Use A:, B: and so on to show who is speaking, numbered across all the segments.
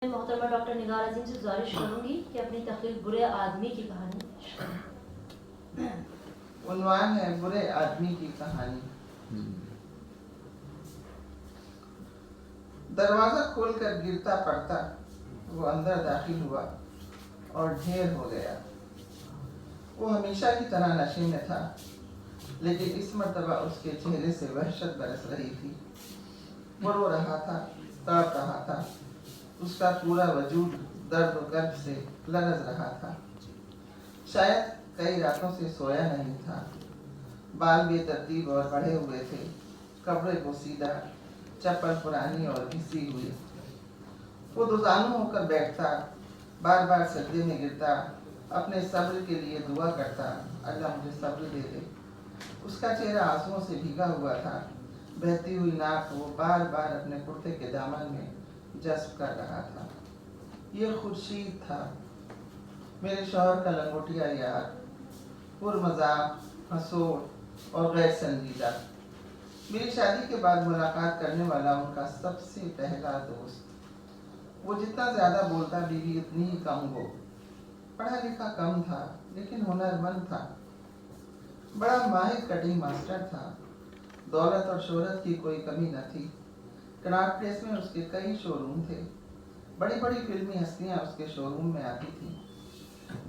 A: मैं मोहतरमा डॉक्टर निगार अजीम से गुजारिश करूंगी कि अपनी तकरीर बुरे आदमी की कहानी।
B: उन्वान है बुरे आदमी की कहानी। दरवाजा खोलकर गिरता पड़ता वो अंदर दाखिल हुआ और ढेर हो गया। वो हमेशा की तरह नशे में था, लेकिन इस मर्तबा उसके चेहरे से वहशत बरस रही थी। वो रो रहा था, तड़प रहा था। उसका पूरा वजूद दर्द और गर्व से लरज रहा था। शायद कई रातों से सोया नहीं था। बाल बेतरतीब और बढ़े हुए थे, कपड़े पोसीदा, चप्पल पुरानी और घिसी हुई। वो दुजानू होकर बैठता, बार बार सजदे में गिरता, अपने सब्र के लिए दुआ करता, अल्लाह मुझे सब्र दे दे। उसका चेहरा आंसुओं से भीगा हुआ था। बहती हुई नाक वो बार बार अपने कुर्ते के दामन में जज्ब कर रहा था। ये खुर्शीद था, मेरे शौहर का लंगोटिया यार, पुरमज़ाक, हंसोट और गैर संजीदा। मेरी शादी के बाद मुलाकात करने वाला उनका सबसे पहला दोस्त। वो जितना ज़्यादा बोलता बीवी उतनी ही कम वो। पढ़ा लिखा कम था, लेकिन हुनरमंद था। बड़ा माहिर कटिंग मास्टर था। दौलत और शोहरत की कोई कमी न थी। कनाट प्लेस में उसके कई शोरूम थे। बड़ी बड़ी फिल्मी हस्तियां उसके शोरूम में आती थी।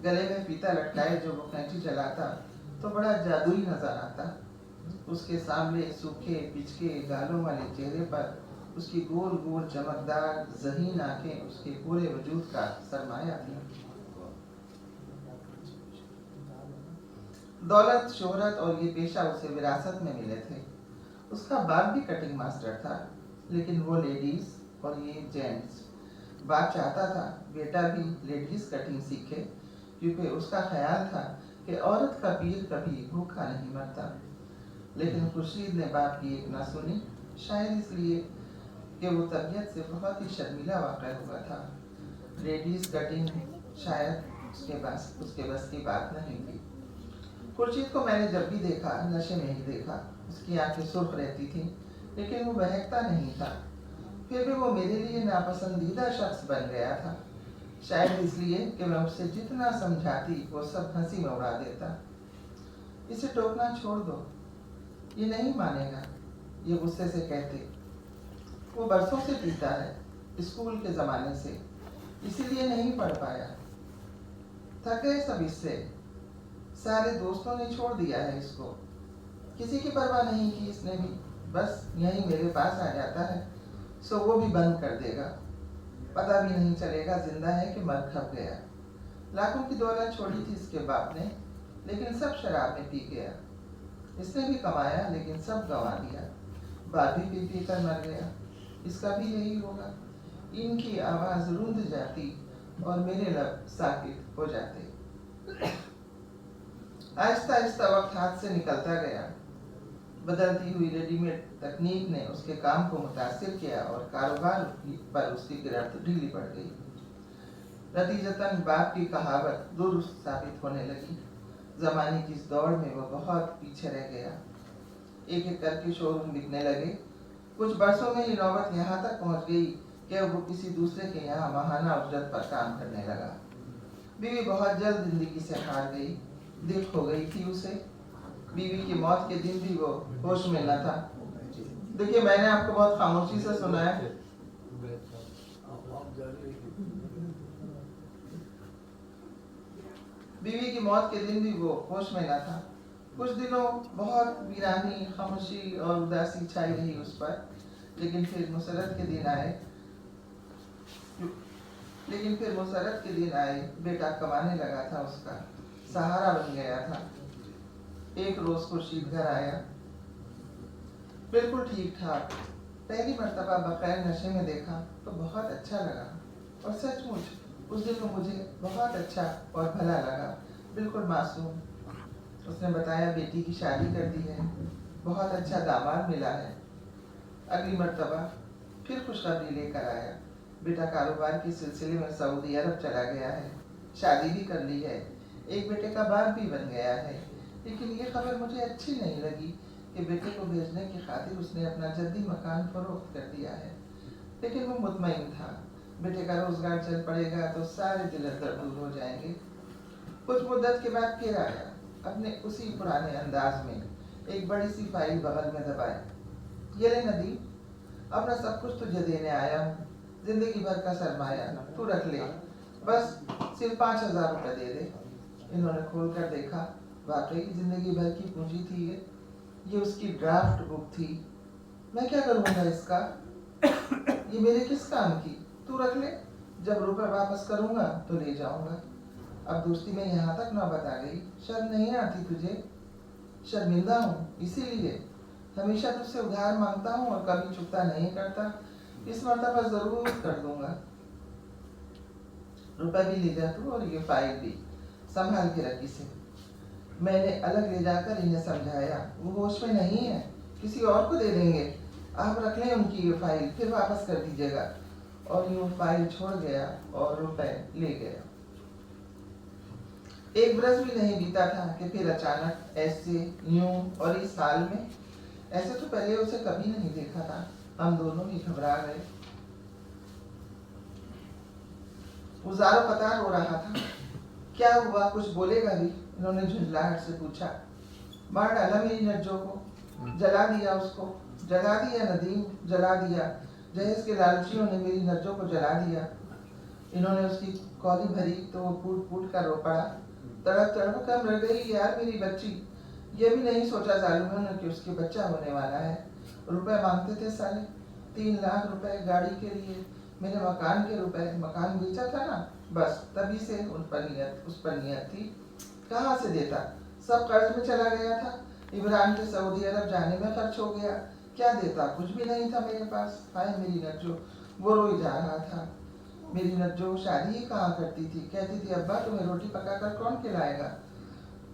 B: गले में फीता लटकाए जो वो कैंची चलाता तो बड़ा जादुई नजर आता। उसके सामने सूखे पिचके गालों वाले चेहरे पर उसकी गोल गोल चमकदार ज़हीन आंखें उसके पूरे वजूद का सरमाया थी। दौलत, शोहरत और ये पेशा उसे विरासत में मिले थे। उसका बाप भी कटिंग मास्टर था, लेकिन वो लेडीज और ये जेंट्स। बाप चाहता था बेटा भी लेडीज कटिंग सीखे, क्योंकि उसका ख्याल था कि औरत का पीर कभी भूखा नहीं मरता। लेकिन खुर्शीद ने बाप की एक ना सुनी, शायद इसलिए कि वो तबीयत से बहुत ही शर्मिला वाक़ हुआ था। लेडीज कटिंग शायद उसके बस की बात नहीं थी। खुर्शीद को मैंने जब भी देखा नशे में ही देखा। उसकी आंखें सुर्ख रहती थी, लेकिन वो बहकता नहीं था। फिर भी वो मेरे लिए नापसंदीदा शख्स बन गया था। शायद इसलिए कि मैं उससे जितना समझाती वो सब हंसी में उड़ा देता। इसे टोकना छोड़ दो, ये नहीं मानेगा, ये गुस्से से कहते। वो बरसों से पीता है, स्कूल के ज़माने से, इसीलिए नहीं पढ़ पाया। थक गए सब इससे। सारे दोस्तों ने छोड़ दिया है इसको। किसी की परवाह नहीं की इसने भी। बस यहीं मेरे पास आ जाता है, सो वो भी बंद कर देगा। पता भी नहीं चलेगा जिंदा है कि मर खप गया। लाखों की दौलत छोड़ी थी इसके बाप ने, लेकिन सब शराब में पी गया। इसने भी कमाया, लेकिन सब गंवा दिया। बाप भी पी कर मर गया। इसका भी यही होगा। इनकी आवाज़ रुंध जाती और मेरे लब साकित हो जाते। आहिस्ता आहिस्ता वक्त हाथ से निकलता गया। बदलती हुई रेडीमेड तकनीक ने उसके काम को मुतासिर किया और कारोबार पर उसकी गिरफ्त ढीली पड़ गई। नतीजतन बाप की कहावत दुरुस्त साबित होने लगी। जमाने की इस दौड़ में वो बहुत पीछे रह गया। एक एक करके शोरूम बिकने लगे। कुछ बरसों में ये नौबत यहाँ तक पहुँच गई कि वो किसी दूसरे के यहाँ माहाना उजरत पर काम करने लगा। बीवी बहुत जल्द जिंदगी से हार गई। दिल हो गई थी उसे। बीवी की मौत के दिन भी वो होश में न था। देखिए, मैंने आपको बहुत खामोशी से सुना है। बीवी की मौत के दिन भी वो होश में न था। कुछ दिनों बहुत वीरानी, खामोशी और उदासी छाई रही उस पर। लेकिन फिर मुसरत के दिन आए। बेटा कमाने लगा था, उसका सहारा बन गया था। एक रोज खुर्शीद घर आया, बिल्कुल ठीक ठाक। पहली मर्तबा बगैर नशे में देखा तो बहुत अच्छा लगा, और सचमुच उस दिन वो मुझे बहुत अच्छा और भला लगा, बिल्कुल मासूम। उसने बताया बेटी की शादी कर दी है, बहुत अच्छा दामाद मिला है। अगली मर्तबा फिर खुशखबरी लेकर आया। बेटा कारोबार के सिलसिले में सऊदी अरब चला गया है, शादी भी कर ली है, एक बेटे का बाप भी बन गया है। लेकिन ये खबर मुझे अच्छी नहीं लगी कि बेटे को भेजने की खातिर उसने अपना जद्दी मकान फरोख्त कर दिया है। लेकिन वो मुतमईन था, बेटे का रोजगार चल पड़ेगा तो सारे दिल दर्द दूर हो जाएंगे। कुछ मुद्दत के बाद फिर आया, अपने उसी पुराने अंदाज में एक बड़ी सी फाइल बगल में दबाई। ये ले नदीम, अपना सब कुछ तुझे देने आया हूँ, जिंदगी भर का सरमाया तू रख ले, बस सिर्फ 5,000 रुपये दे दे। इन्होंने खोल कर देखा, वाकई जिंदगी भर की पूंजी थी ये उसकी ड्राफ्ट बुक थी। मैं क्या करूँगा इसका, ये मेरे किस काम की, तू रख ले, जब रुपए वापस करूँगा तो ले जाऊँगा। अब दोस्ती में यहाँ तक नौबत आ गई, शर्म नहीं आती तुझे? शर्मिंदा हूँ इसीलिए, हमेशा तुझसे उधार मांगता हूँ और कभी चुकता नहीं करता, इस मर्तबा जरूर कर दूंगा। रुपए भी ले जा तू और ये फाइल भी संभाल के रख इसे। मैंने अलग ले जाकर इन्हें समझाया, वो होश में नहीं है, किसी और को दे देंगे, आप रख लें उनकी ये फाइल, फिर वापस कर दीजिएगा। और यूं फाइल छोड़ गया और रुपए ले गया। एक बरस भी नहीं बीता था कि फिर अचानक ऐसे यूं और इस साल में, ऐसे तो पहले उसे कभी नहीं देखा था। हम दोनों ही घबरा गए। वो ज़ारो पता रो रहा था। क्या हुआ, कुछ बोलेगा भी? इन्होंने झुंझलाहट से पूछा। मार डाला मेरी नज्जो को, जला दिया उसको, जला दिया नदीम, जला दिया। जहेज के लालचियों ने मेरी नज्जो को जला दिया। इन्होंने उसकी कौली भरी तो वो फूट फूट कर रो पड़ा। तड़प तड़प कर मर गई यार मेरी बच्ची। ये भी नहीं सोचा जालिमों ने कि उसके बच्चा होने वाला है। रुपए मांगते थे साले, 3 लाख रुपए गाड़ी के लिए, मेरे मकान के रुपए, मकान बेचा था ना, बस तभी से उस पर नियत थी। कहाँ से देता, सब कर्ज में चला गया था। इमरान के सऊदी अरब जाने में खर्च हो गया। क्या देता, कुछ भी नहीं था मेरे पास। हाय मेरी नज्जो, वो रोई जा रहा था। मेरी नज्जो शादी ही कहाँ करती थी, कहती थी अब्बा तुम्हें रोटी पकाकर कौन खिलाएगा।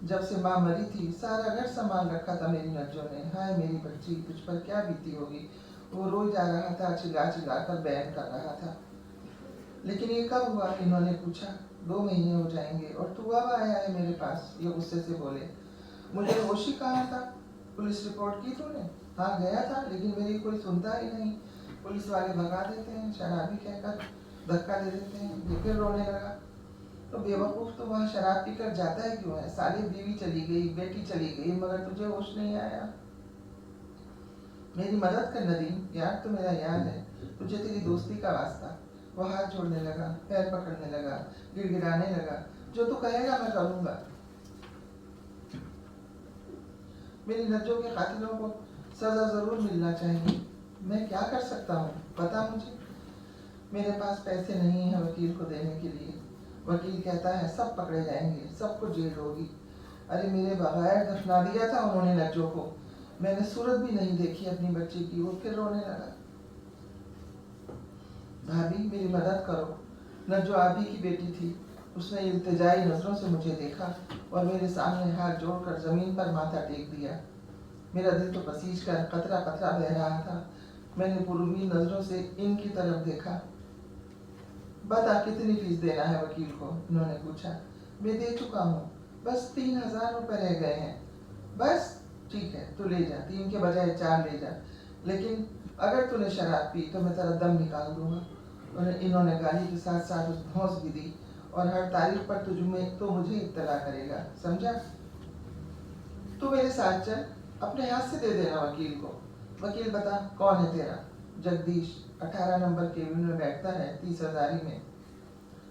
B: जब से माँ मरी थी सारा घर संभाल रखा था मेरी नज्जो ने। हाय मेरी बच्ची, तुझ पर क्या बीती होगी। वो रोई जा रहा था, चिल्ला चिल्ला कर बयान कर रहा था। लेकिन ये कब हुआ, इन्होंने पूछा। 2 महीने हो जाएंगे और तू अब आया है मेरे पास, ये गुस्से से बोले। मुझे होश ही कहाँ था, पुलिस रिपोर्ट की तूने? हाँ गया था, लेकिन मेरी कोई सुनता ही नहीं। पुलिस वाले भगा देते हैं, शराबी कहकर धक्का दे देते हैं। ये फिर रोने लगा। तो बेवकूफ़, तो वहाँ शराब पीकर जाता है क्यों है? साली बीवी चली गई, बेटी चली गई, मगर तुझे होश नहीं आया। मेरी मदद कर नदीम, यार तो मेरा यार है, तुझे तेरी दोस्ती का वास्ता। वो हाथ जोड़ने लगा, पैर पकड़ने लगा, गिड़गिड़ाने लगा। जो तू कहेगा मैं करूँगा। मेरी नज्जों के कातिलों को सजा जरूर मिलना चाहिए। मैं क्या कर सकता हूँ बता मुझे। मेरे पास पैसे नहीं है वकील को देने के लिए। वकील कहता है सब पकड़े जाएंगे, सबको जेल होगी। अरे मेरे बगैर दफना दिया था उन्होंने नज्जो को। मैंने सूरत भी नहीं देखी अपनी बच्ची की। वो फिर रोने लगा। भाभी मेरी मदद करो, नज्जो आप ही की बेटी थी। उसने इल्तिजाई नजरों से मुझे देखा और मेरे सामने हाथ जोड़कर जमीन पर माथा टेक दिया। मेरा दिल तो पसीज कर कतरा कतरा बह रहा था। मैंने पुरउम्मीद नजरों से इनकी तरफ देखा। बता कितनी फीस देना है वकील को, इन्होंने पूछा। मैं दे चुका हूँ, बस 3,000 रुपये रह गए हैं। बस ठीक है, तू ले जा, 3 के बजाय 4 ले जा, लेकिन अगर तूने शराब पी तो मैं तेरा दम निकाल दूंगा। इन्होंने गाली के साथ साथ उस धौंस भी दी। और हर तारीख पर तो मुझे इत्तला करेगा, समझा? तू मेरे साथ चल, अपने हाथ से दे देना वकील को। वकील बता कौन है तेरा? जगदीश, 18 नंबर केबिन में बैठता है, 30,000 में।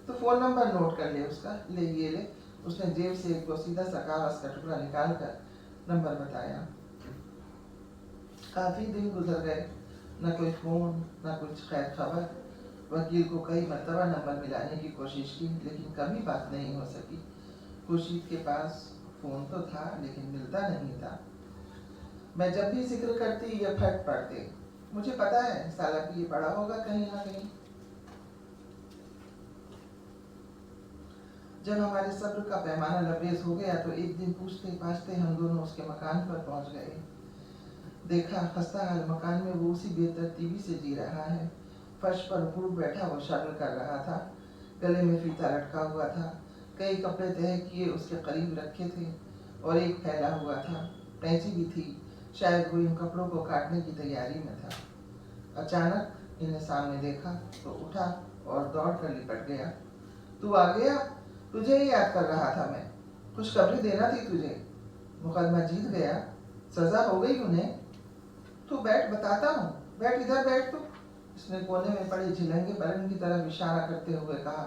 B: तो फोन नंबर नोट कर ले उसका। ले ये ले। उसने जेब से एक सीधा सा कागज का टुकड़ा निकाल कर नंबर बताया। काफी दिन गुजर गए, न कोई फोन न कुछ खैर खबर। वकील को कई मरतबा नंबर मिलाने की कोशिश की, लेकिन कभी बात नहीं हो सकी। खुर्शीद के पास फोन तो था लेकिन मिलता नहीं था। मैं जब भी जिक्र करती ये फट पड़ते। मुझे पता है साला कि ये पड़ा होगा कहीं ना कहीं। जब हमारे सब्र का पैमाना लबरेज हो गया तो एक दिन पूछते पाछते हम दोनों उसके मकान पर पहुंच गए। देखा खस्ता हाल मकान में वो उसी बेतरतीबी से जी रहा है। फर्श पर घूट बैठा वो शगल कर रहा था। गले में फीता लटका हुआ था। कई कपड़े तह किए उसके करीब रखे थे और एक फैला हुआ था। कैंची भी थी, शायद वो इन कपड़ों को काटने की तैयारी में था। अचानक इन्हें सामने देखा तो उठा और दौड़ कर लिपट गया। तू आ गया? तुझे ही याद कर रहा था मैं। खुशखबरी देना थी तुझे। मुकदमा जीत गया, सजा हो गई उन्हें। तू बैठ, बताता हूँ। बैठ, इधर बैठ तू। उसने कोने में पड़ी झिलंगे पलंग की तरफ इशारा करते हुए कहा।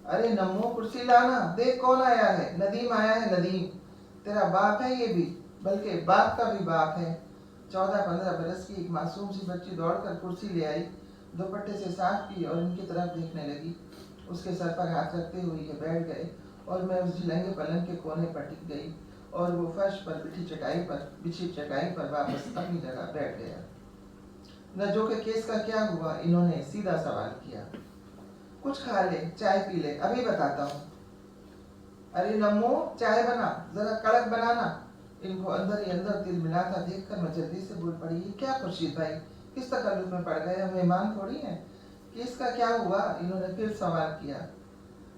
B: अरे नम्मो, कुर्सी लाना, देख कौन आया है। नदीम आया है, नदीम। तेरा बाप है ये भी, बल्कि बाप का भी बाप है। 14-15 बरस की एक मासूम सी बच्ची दौड़कर कुर्सी ले आई, दुपट्टे से साफ की और इनकी तरफ देखने लगी। उसके सर पर हाथ रखते हुए ये बैठ गए और मैं उस झिलंगे पलंग के कोने पर टिक गई और वो फर्श पर बिछी चटाई पर वापस अपनी जगह बैठ गया। नजो के केस का क्या हुआ? इन्होंने सीधा सवाल किया। कुछ खा ले, चाय पी ले, अभी बताता हूँ। अरे नम्मो, चाय बना, जरा कड़क बनाना। इनको अंदर ही अंदर दिल मिलाता देखकर मैं जल्दी से बोल पड़ी। ये क्या खुर्शीद भाई, किस तकल्लुफ में पड़ गए? मेहमान थोड़ी हैं। केस का क्या हुआ? इन्होंने फिर सवाल किया।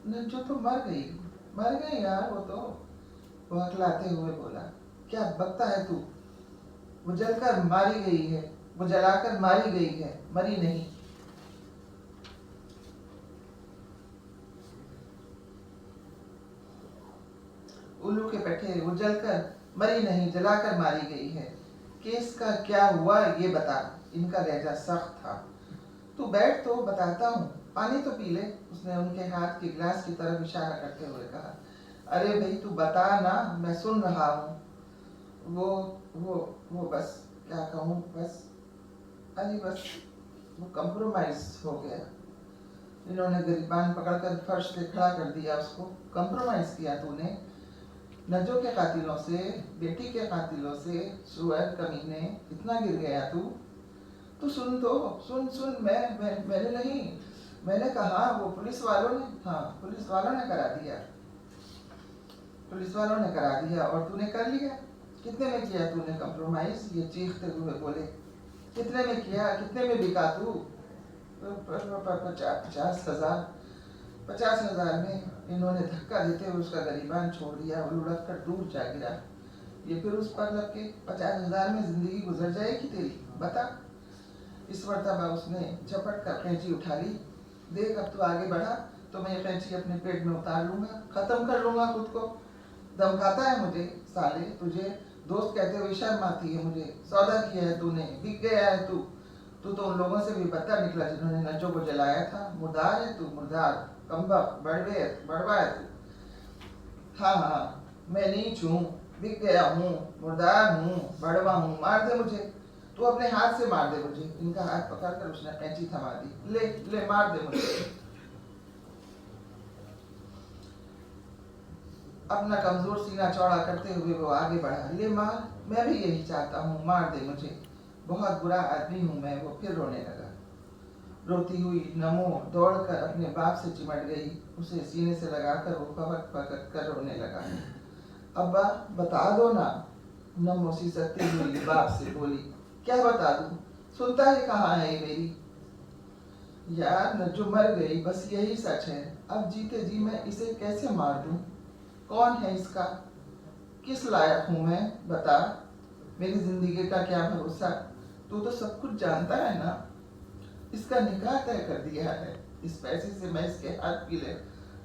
B: नज्जो तो मर गई यार। वो हकलाते हुए बोला। क्या बकता है तू? वो जलकर मारी गई है, वो जलाकर मारी गई है, मरी नहीं। उल्लू के पट्टे, वो जलकर मरी नहीं, जलाकर मारी गई है। केस का क्या हुआ ये बता। इनका लहजा सख्त था। तू बैठ तो बताता हूँ, पानी तो पी ले। उसने उनके हाथ के गिलास की तरफ इशारा करते हुए कहा। अरे भाई तू बता ना, मैं सुन रहा हूँ। वो बस क्या कहूँ, बस वो कंप्रोमाइज हो गया। इन्होंने गिरबान पकड़कर फर्श पे खड़ा कर दिया उसको। कंप्रोमाइज किया तूने नजो के कातिलों से, बेटी के कातिलों से। सुअर कमीने, इतना गिर गया तू सुन तो, सुन। मैंने नहीं, मैंने कहा वो पुलिस वालों ने करा दिया। पुलिस वालों ने करा दिया और तूने कर लिया। कितने में किया तूने कंप्रोमाइज? ये चीखते हुए बोले। कितने में किया? कितने में बिका तू? 50,000 में। इन्होंने धक्का देते हुए उसका गरीबान छोड़ दिया और लुढ़क कर दूर जा गिरा। ये फिर उस पर लग के 50,000 में जिंदगी गुजर जाएगी तेरी, बता। इस मर्तबा उसने झपट कर कैंची उठा ली। देख अब तू आगे बढ़ा तो मैं ये कैंची अपने पेट में उतार लूंगा, खत्म कर लूंगा खुद को। दम खाता है मुझे साले, तुझे दोस्त कहते हुए शर्म आती है मुझे। सौदा किया है तूने, बिक गया है तू तो उन लोगों से भी बदतर निकला जिन्होंने नजो को जलाया था। मुर्दार है तू, मुर्दार, कमबख्त, बड़वा है तू। हाँ, मैं नीच हूँ, बिक गया हूँ, मुर्दार हूँ, बड़वा हूँ, मार दे मुझे। तू अपने हाथ से मार दे मुझे। इनका हाथ पकड़कर उसने कैंची थमा दी। ले मार दे मुझे। अपना कमजोर सीना चौड़ा करते हुए वो आगे बढ़ा। ले मार, मैं भी यही चाहता हूँ, मार दे मुझे। बहुत बुरा आदमी हूँ मैं। वो फिर रोने लगा। रोती हुई नमो दौड़कर अपने बाप से चिमट गई। उसे सीने से लगाकर वो पकड़ कर रोने लगा। अब्बा बता दो ना, नमो सिसकती हुई बाप से बोली। क्या बता दूं? सुनता ही कहाँ है ये मेरी। यार नज्जो मर गई, बस यही सच है। अब जीते जी मैं इसे कैसे मार दूं? कौन है इसका? किस लायक हूँ मैं, बता। मेरी जिंदगी का क्या भरोसा? तू तो सब कुछ जानता है ना। इसका निकाह तय कर दिया है। इस पैसे से मैं इसके हाथ पीले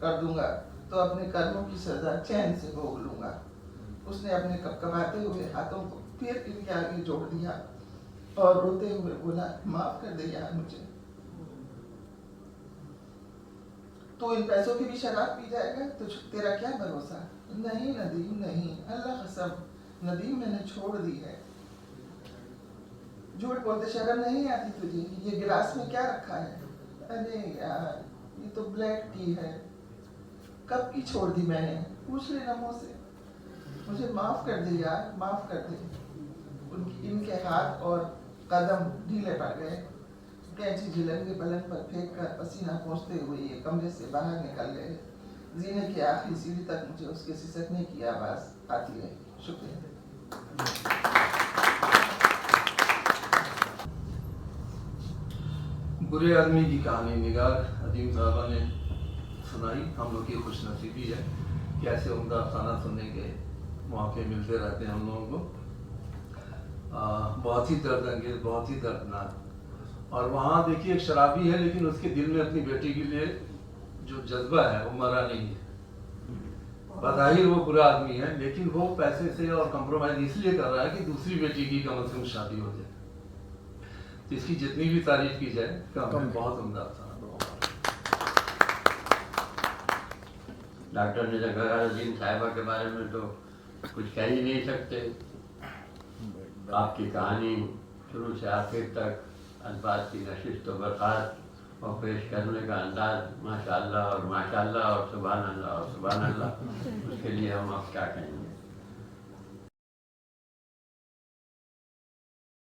B: कर दूंगा तो अपने कर्मों की सजा चैन से भोग लूंगा। उसने अपने कपकपाते हुए हाथों को फिर इनके आगे जोड़ दिया और रोते हुए बोला, माफ कर दे यार मुझे। तो इन पैसों की भी शराब पी जाएगा तो तेरा क्या भरोसा? नहीं नदीम, नहीं, अल्लाह कसम नदीम, मैंने छोड़ दी है। झूठ बोलते शर्म नहीं आती तुझे? ये गिलास में क्या रखा है? अरे यार ये तो ब्लैक टी है। कब की छोड़ दी मैंने? पूछ ले नमो से। मुझे माफ कर दे यार, माफ कर दे। इनके हाथ और कदम ढीले पड़ गए। कैंची झिलंगे पलंग पर फेंक कर पसीना पोंछते हुए ये कमरे से बाहर निकल गए। जीने की आखिरी सीढ़ी तक मुझे उसके सिसकने की आवाज आती रही। शुक्रिया।
C: बुरे आदमी की कहानी निगार अजीम साहबा ने सुनाई। हम लोग की खुशनसीबी है कि ऐसे उम्दा अफसाना सुनने के मौके मिलते रहते हैं हम लोगों को। बहुत ही दर्द अंगेज, बहुत ही दर्दनाक और वहाँ देखिए एक शराबी है, लेकिन उसके दिल में अपनी बेटी के लिए जो जज्बा है वो मरा नहीं है। बज़ाहिर वो बुरा आदमी है, लेकिन वो पैसे से और कंप्रोमाइज इसलिए कर रहा है कि दूसरी बेटी की कम से कम शादी हो जाए। तो इसकी जितनी भी तारीफ की जाए कम है, बहुत उम्दा था।
D: डॉक्टर निज़र अज़ीम साहिबा के बारे में तो कुछ कह ही नहीं सकते। आपकी कहानी शुरू से आखिर तक अल्फाज की नशिस्त व बरक़ात और पेश करने का अंदाज़ माशाअल्लाह और माशाअल्लाह और सुभान अल्लाह और सुभान अल्लाह, उसके लिए हम आप क्या कहेंगे।